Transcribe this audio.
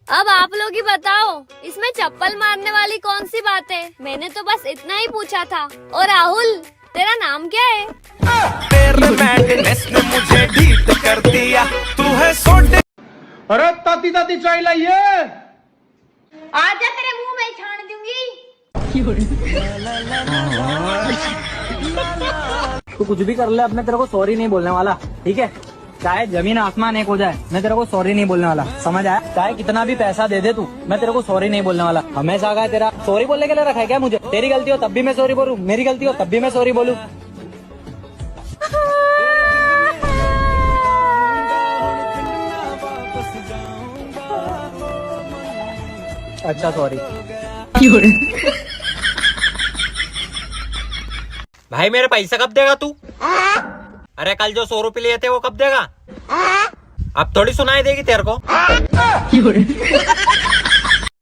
अब आप लोग ही बताओ, इसमें चप्पल मारने वाली कौन सी बात है? मैंने तो बस इतना ही पूछा था। और राहुल, तेरा नाम क्या है? तेरे मैडनेस ने मुझे ढीठ कर दिया, तू है सोडे। अरे ताती ताती चाय लाइए। आजा तेरे मुंह में छान दूंगी। तू कुछ भी कर ले, अब मैं तेरे को सॉरी नहीं बोलने वाला, ठीक है? चाहे जमीन आसमान एक हो जाए, मैं तेरे को सॉरी नहीं बोलने वाला, समझ आया? चाहे कितना भी पैसा दे दे तू, मैं तेरे को सॉरी नहीं बोलने वाला। हमेशा का तेरा सॉरी बोलने के लिए रखा है क्या मुझे? तेरी गलती हो तब भी मैं सॉरी बोलूं, मेरी गलती हो तब भी मैं सॉरी बोलूं। अच्छा सॉरी। भाई मेरे पैसे कब देगा तू? अरे कल जो 100 रुपए लिए थे वो कब देगा? अब थोड़ी सुनाई देगी तेरे को।